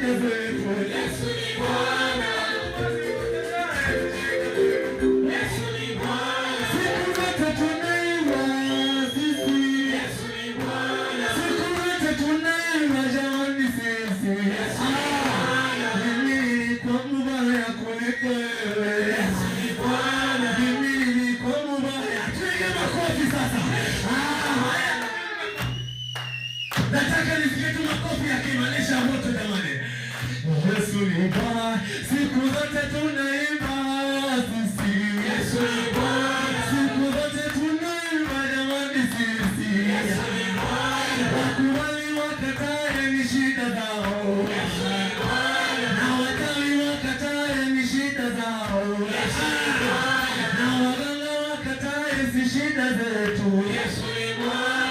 shida zetu. Yesu ni Bwana. Yesu ni Bwana. Siku zote tunaimba sisi. Yesu ni Bwana. Siku zote tunaimba jamani sisi. Yesu ni Bwana. Mimi nilikuwa mbaya kuliko wewe. Yesu ni Bwana. Mimi nilikuwa mbaya. Tupige makofi sasa. Nataka nisikie tu makofi yakimaanisha moto jamani. Yesu ni Bwana. Siku zote tunaimba sisi. Yesu ni Bwana. Siku zote tunaimba jamani sisi. Yesu ni Bwana. Wakubali wakatae ni shida zao. Yesu ni Bwana. Na watawi wakatae ni shida zao. Yesu ni Bwana. Na waganga wakatae si shida zetu. Yesu ni Bwana.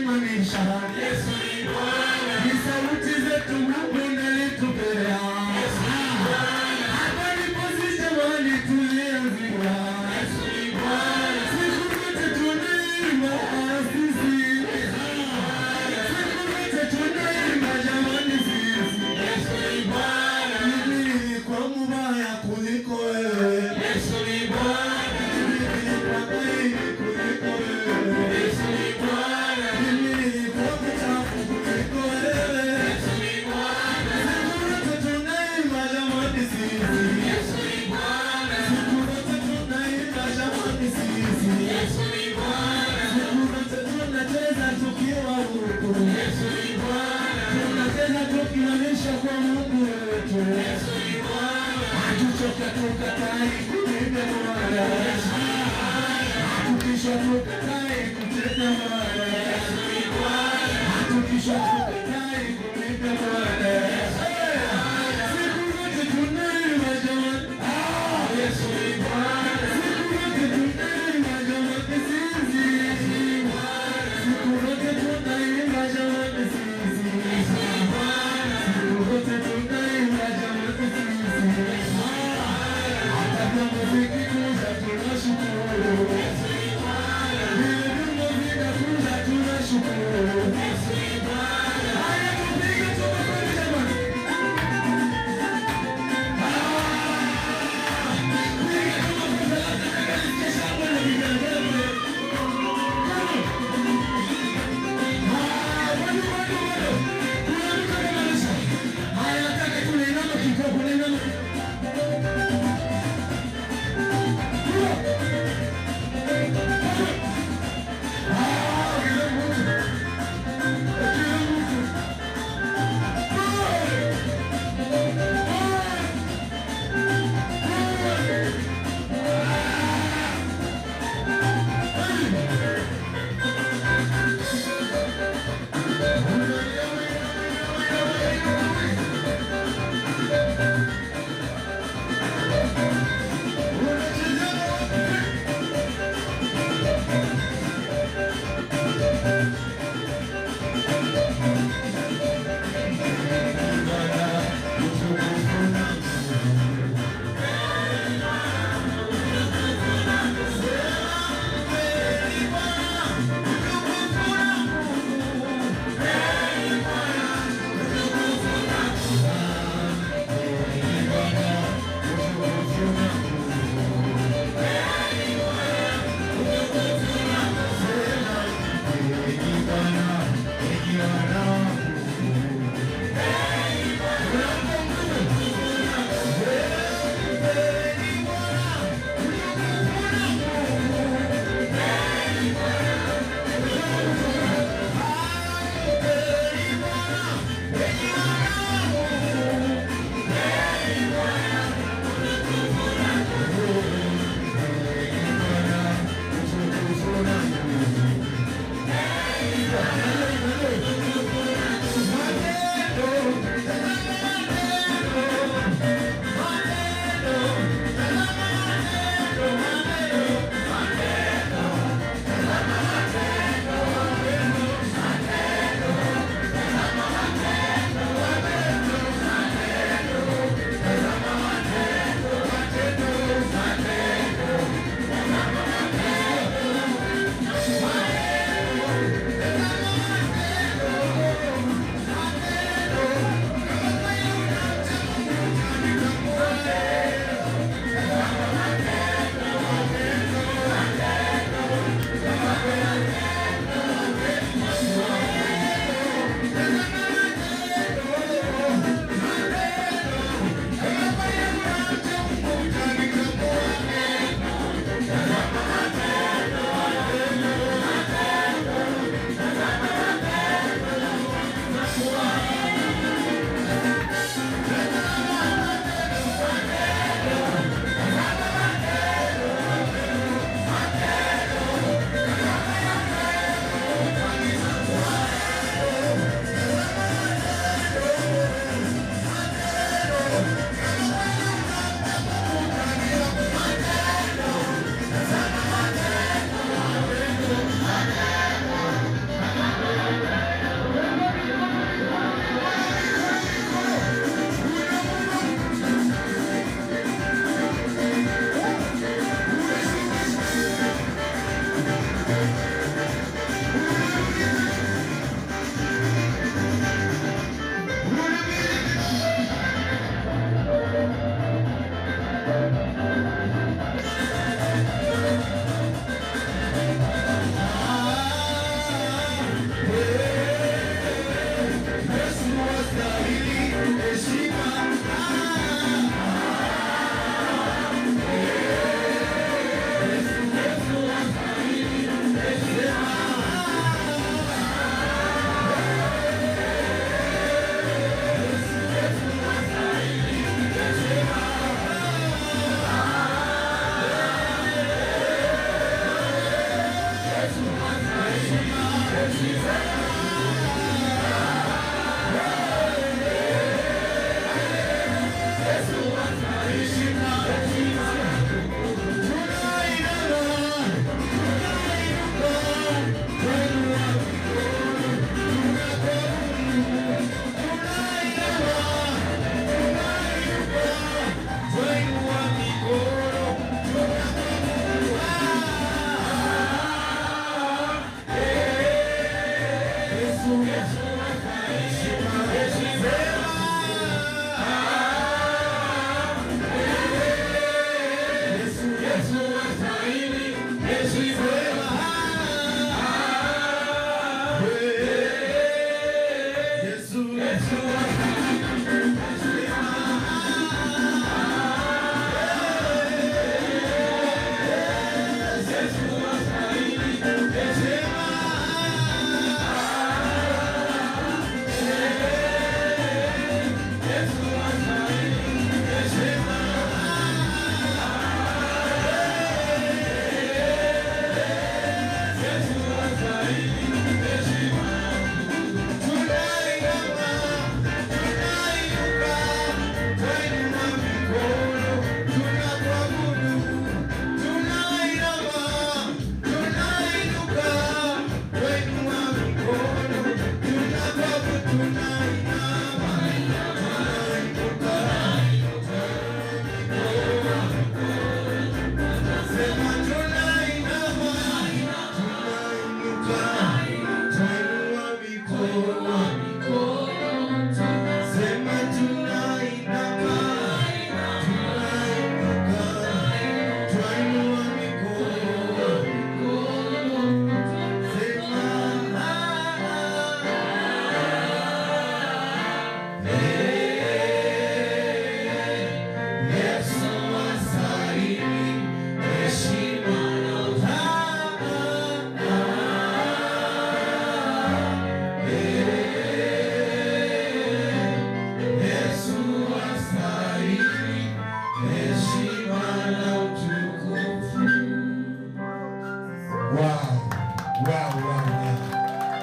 Yesu ni Bwana. Ni sauti zetu Mungu analitupea. Yesu ni Bwana. Hapa ndipo sisi walitulianzia. Yesu ni Bwana. Siku zote tunaimba sisi. Yesu ni Bwana. Siku zote tunaimba jamani sisi. Yesu ni Bwana. Mimi nilikuwa mbaya kuliko wewe. Yesu ni Bwana. Mimi nilikuwa dhaifu kuliko wewe. Yesu ni Bwana. Mimi nilikuwa mchafu kuliko wewe. Yesu ni Bwana. Siku zote tunaimba jamani sisi. Yesu ni Bwana. Siku zote tunaimba jamani sisi. Yesu ni Bwana. Siku zote tunacheza tukiwa huku. Yesu ni Bwana. Tunacheza tukionyesha kwa Mungu wetu. Yesu ni Bwana. Hatuchoka tukatai kuimba Bwana. Yesu ni Bwana. Hatukisha tukatai kucheza Bwana. Yesu ni Bwana. Hatukisha tukatai kuimba Bwana. Siku zote tunaimba jamani. Yesu ni Bwana. Siku zote tunaimba jamani sisi. Yesu ni Bwana. Siku zote tunaimba jamani sisi. Yesu ni Bwana. Siku zote tunaimba jamani sisi. Hata kama vikikuja tunashukuru. Yesu ni Bwana.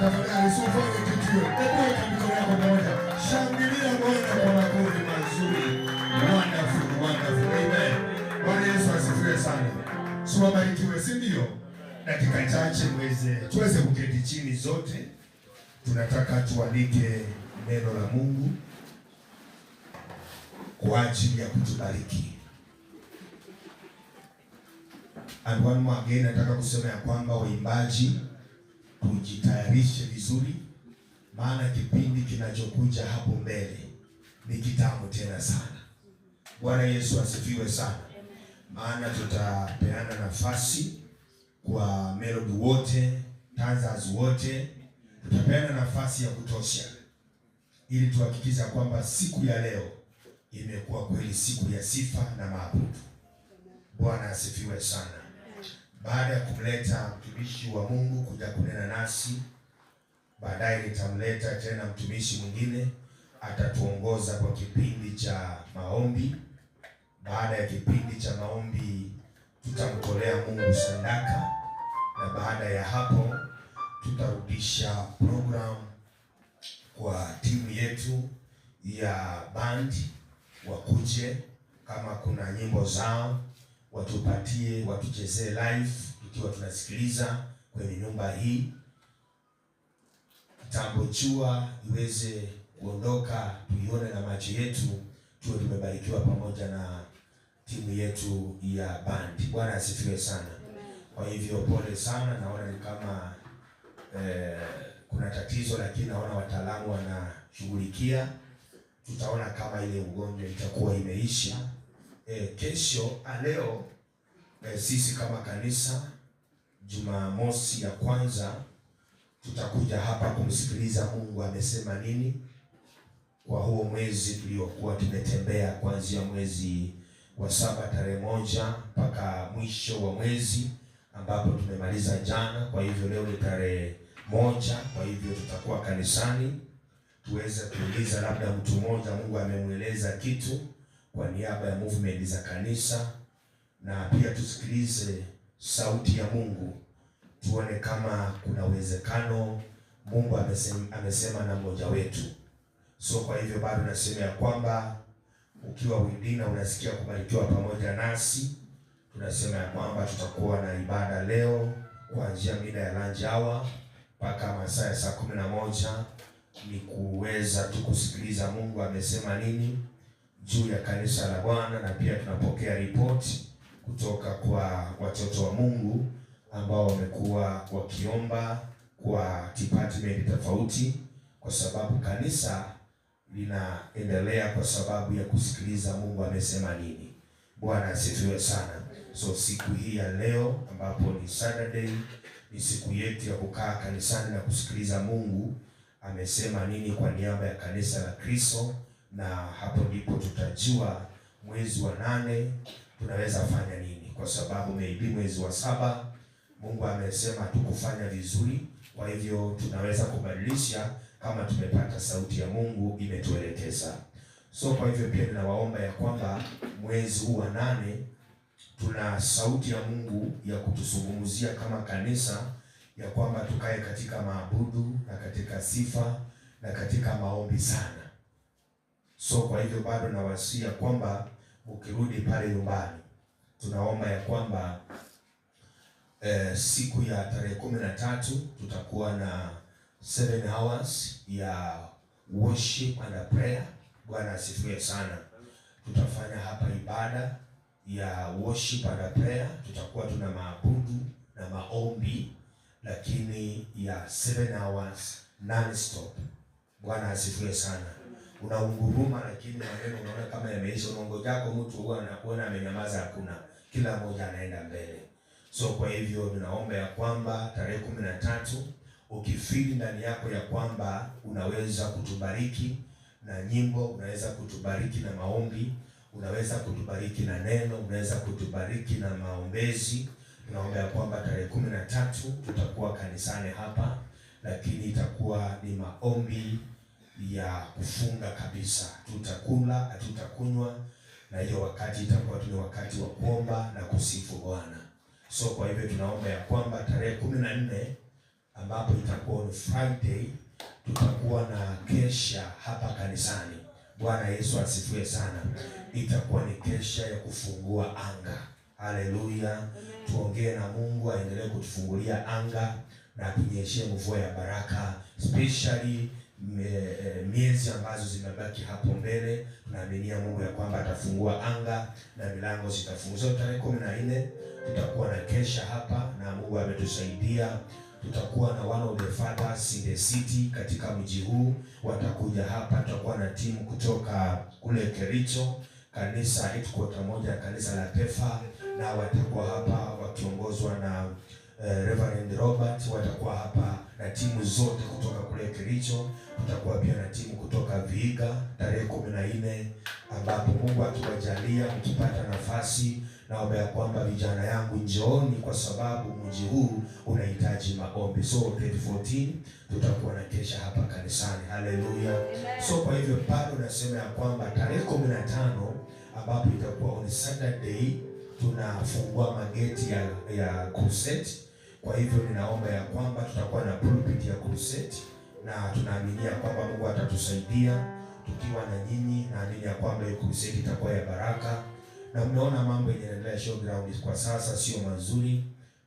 Tafadhali usifanye kitu hiyo. Hebu mikono yako pamoja. Shangilia Bwana kwa makofi mazuri. Wonderful, wonderful. Amen. Bwana Yesu asifiwe sana. Siwabarikiwe, si ndio? Dakika chache tuweze kuketi chini zote. Tunataka tualike neno la Mungu kwa ajili ya kutubariki. And one more again, nataka kusema ya kwamba waimbaji tujitayarishe vizuri, maana kipindi kinachokuja hapo mbele ni kitamu tena sana. Bwana Yesu asifiwe sana. Maana tutapeana nafasi kwa melody wote, dancers wote, tutapeana nafasi ya kutosha ili tuhakikisha kwamba siku ya leo imekuwa kweli siku ya sifa na maabudu. Bwana asifiwe sana. Baada ya kumleta mtumishi wa Mungu kuja kunena nasi, baadaye nitamleta tena mtumishi mwingine atatuongoza kwa kipindi cha maombi. Baada ya kipindi cha maombi tutamtolea Mungu sadaka, na baada ya hapo tutarudisha program kwa timu yetu ya band wakuje, kama kuna nyimbo zao watupatie, watuchezee live tukiwa tunasikiliza kwenye nyumba hii. Kitambo jua iweze kuondoka, tuione na macho yetu, tuwe tumebarikiwa pamoja na timu yetu ya band. Bwana asifiwe sana. Kwa hivyo pole sana, naona ni kama kuna tatizo, lakini naona wataalamu wanashughulikia. Tutaona kama ile ugonjwa itakuwa imeisha. Kesho leo sisi kama kanisa Jumamosi ya kwanza tutakuja hapa kumsikiliza Mungu amesema nini kwa huo mwezi tuliokuwa tumetembea, kuanzia mwezi wa 7 tarehe 1 mpaka mwisho wa mwezi ambapo tumemaliza jana. Kwa hivyo leo ni tarehe 1, kwa hivyo tutakuwa kanisani tuweze kuuliza labda mtu mmoja Mungu amemweleza kitu kwa niaba ya movement za kanisa, na pia tusikilize sauti ya Mungu tuone kama kuna uwezekano Mungu amesema na mmoja wetu. So kwa hivyo bado nasema ya kwamba ukiwa Windina unasikia kubarikiwa pamoja nasi, tunasema ya kwamba tutakuwa na ibada leo kuanzia mida ya lunch hour mpaka masaa ya saa 11, ni kuweza tu kusikiliza Mungu amesema nini juu ya kanisa la Bwana, na pia tunapokea ripoti kutoka kwa watoto wa Mungu ambao wamekuwa wakiomba kwa department tofauti, kwa sababu kanisa linaendelea kwa sababu ya kusikiliza Mungu amesema nini. Bwana asifiwe sana. So siku hii ya leo ambapo ni Saturday, ni siku yetu ya kukaa kanisani na kusikiliza Mungu amesema nini kwa niaba ya kanisa la Kristo, na hapo ndipo tutajua mwezi wa 8 tunaweza fanya nini, kwa sababu maybe mwezi wa 7 Mungu amesema tukufanya vizuri, kwa hivyo tunaweza kubadilisha kama tumepata sauti ya Mungu imetuelekeza. So kwa hivyo pia ninawaomba ya kwamba mwezi huu wa 8 tuna sauti ya Mungu ya kutuzungumzia kama kanisa, ya kwamba tukae katika maabudu na katika sifa na katika maombi sana. So kwa hivyo bado nawasia kwamba ukirudi pale nyumbani, tunaomba ya kwamba siku ya tarehe 13 tutakuwa na 7 hours ya worship and prayer. Bwana asifiwe sana. Tutafanya hapa ibada ya worship and prayer, tutakuwa tuna maabudu na maombi, lakini ya 7 hours non-stop. Bwana asifiwe sana. Unaunguruma lakini maneno unaona kama yameisha. Unaongoja yako mtu huwa anakuona amenyamaza, hakuna. Kila mmoja anaenda mbele. So kwa hivyo ninaomba ya kwamba tarehe 13 ukifili ndani yako ya kwamba unaweza kutubariki na nyimbo, unaweza kutubariki na maombi, unaweza kutubariki na neno, unaweza kutubariki na maombezi, tunaomba ya kwamba tarehe 13 tutakuwa kanisani hapa, lakini itakuwa ni maombi ya kufunga kabisa. Tutakula, hatutakunywa, na hiyo wakati itakuwa ni wakati wa kuomba na kusifu Bwana. So kwa hivyo tunaomba ya kwamba tarehe 14 ambapo itakuwa ni Friday, tutakuwa na kesha hapa kanisani. Bwana Yesu asifiwe sana. Itakuwa ni kesha ya kufungua anga. Haleluya. Tuongee na Mungu aendelee kutufungulia anga na kunyeshia mvua ya baraka, especially miezi ambazo zimebaki hapo mbele. Tunaaminia Mungu ya kwamba atafungua anga na milango zitafunguliwa. So tarehe 14 tutakuwa na kesha hapa, na Mungu ametusaidia. Tutakuwa na one of the fathers in the city katika mji huu watakuja hapa. Tutakuwa na timu kutoka kule Kericho, kanisa headquarter moja kanisa la Pefa, na watakuwa hapa wakiongozwa na Reverend Robert. Watakuwa hapa na timu zote kutoka kule Kericho. Tutakuwa pia na timu kutoka Vihiga tarehe 14, ambapo Mungu akiwajalia mkipata nafasi, naomba ya kwamba vijana yangu njooni, kwa sababu mji huu unahitaji maombi. So 2014 tutakuwa na kesha hapa kanisani. Haleluya. So kwa hivyo bado nasema ya kwamba tarehe 15 ambapo itakuwa on Saturday tunafungua mageti ya crusade. Kwa hivyo ninaomba ya kwamba tutakuwa na pulpit ya crusade, na tunaaminia kwamba Mungu atatusaidia tukiwa na nyinyi. Naamini ya kwamba hii crusade itakuwa ya baraka, na mmeona mambo yanaendelea showground kwa sasa sio mazuri,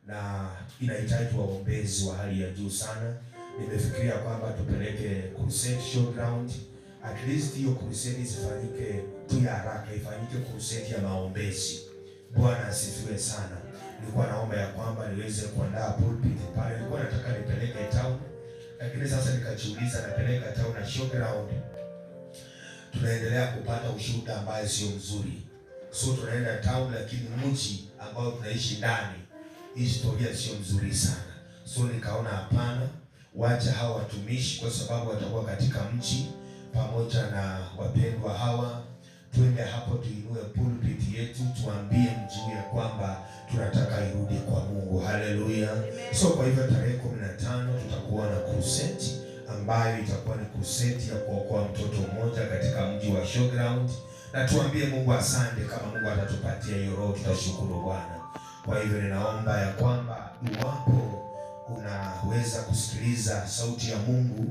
na inahitaji waombezi wa hali ya juu sana. Nimefikiria kwamba tupeleke crusade showground, at least hiyo crusade isifanyike tu ya haraka, ifanyike crusade ya maombezi. Bwana asifiwe sana. Nilikuwa naomba ya kwamba niweze kuandaa pulpit pale. Nilikuwa nataka nipeleke town, lakini sasa nikajiuliza napeleka town na showground tunaendelea kupata ushuhuda ambaye sio mzuri. So tunaenda town, lakini mji ambao tunaishi ndani historia sio mzuri sana. So nikaona hapana, wacha hawa watumishi, kwa sababu watakuwa katika mji pamoja na wapendwa hawa, twende hapo tuinue pulpit yetu, tuambie mji ya kwamba tunataka irudi kwa Mungu. Haleluya. So kwa hivyo tarehe 15 tutakuwa na crusade ambayo itakuwa ni crusade ya kuokoa mtoto mmoja katika mji wa showground, na tuambie Mungu asante. Kama Mungu atatupatia hiyo roho, tutashukuru Bwana. Kwa hivyo ninaomba ya kwamba iwapo unaweza kusikiliza sauti ya Mungu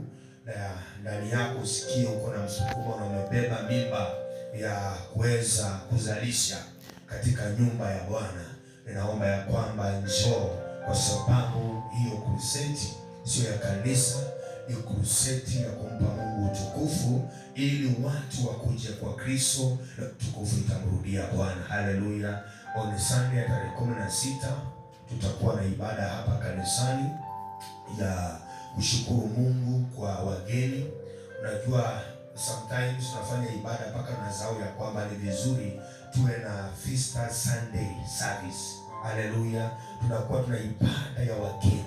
na ndani yako usikie uko na msukumo na umebeba mimba ya kuweza kuzalisha katika nyumba ya Bwana, ninaomba ya kwamba njoo, kwa sababu hiyo crusade sio ya kanisa, ni crusade ya kumpa Mungu utukufu, ili watu wakuje kwa Kristo na utukufu itamrudia Bwana. Haleluya. On Sunday tarehe 16 tutakuwa na ibada hapa kanisani ya kushukuru Mungu kwa wageni. Unajua sometimes tunafanya ibada mpaka tunasahau ya kwamba ni vizuri tuwe na Feaster Sunday service. Haleluya. Tunakuwa tuna ibada ya wageni.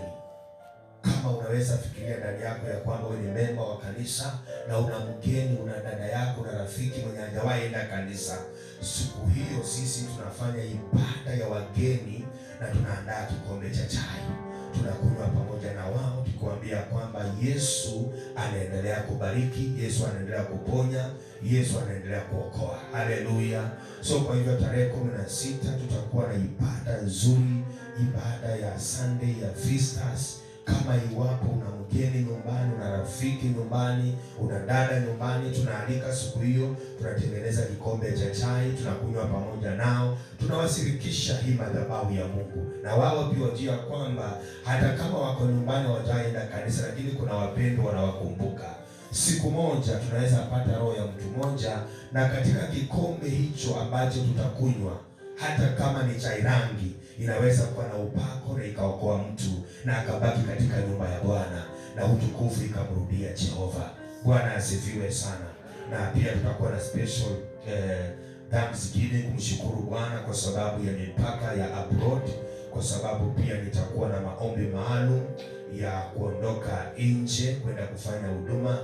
Kama unaweza fikiria ndani yako ya kwamba wewe ni memba wa kanisa na una mgeni, una dada yako, una rafiki mwenye hajawahi enda kanisa, siku hiyo sisi tunafanya ibada ya wageni na tunaandaa kikombe cha chai. Tunakunywa pamoja na wao tukiwaambia kwamba Yesu anaendelea kubariki, Yesu anaendelea kuponya, Yesu anaendelea kuokoa. Haleluya. So kwa hivyo tarehe 16 tutakuwa na ibada nzuri, ibada ya Sunday ya Feasters. Kama iwapo una mgeni nyumbani, una rafiki nyumbani, una dada nyumbani, tunaalika siku hiyo, tunatengeneza kikombe cha chai, tunakunywa pamoja nao, tunawashirikisha hii madhabahu ya Mungu. Na wao pia wajua kwamba hata kama wako nyumbani hawajaenda kanisa, lakini kuna wapendwa wanawakumbuka. Siku moja tunaweza pata roho ya mtu mmoja, na katika kikombe hicho ambacho tutakunywa, hata kama ni chai rangi, inaweza kuwa na upako na ikaokoa mtu na akabaki katika nyumba ya Bwana na utukufu ikamrudia Jehova. Bwana asifiwe sana. Na pia tutakuwa na special Thanksgiving, kumshukuru Bwana kwa sababu ya mipaka ya abroad, kwa sababu pia nitakuwa na maombi maalum ya kuondoka nje kwenda kufanya huduma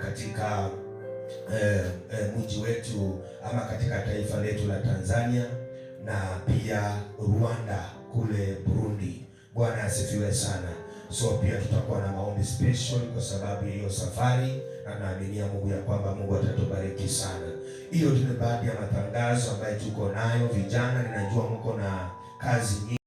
katika mji wetu ama katika taifa letu la Tanzania na pia Rwanda kule Burundi. Bwana asifiwe sana. So pia tutakuwa na maombi special kwa sababu ya hiyo safari, na naaminia Mungu ya kwamba Mungu atatubariki sana. Hiyo ni baadhi ya matangazo ambayo tuko nayo. Vijana, ninajua mko na kazi nyingi.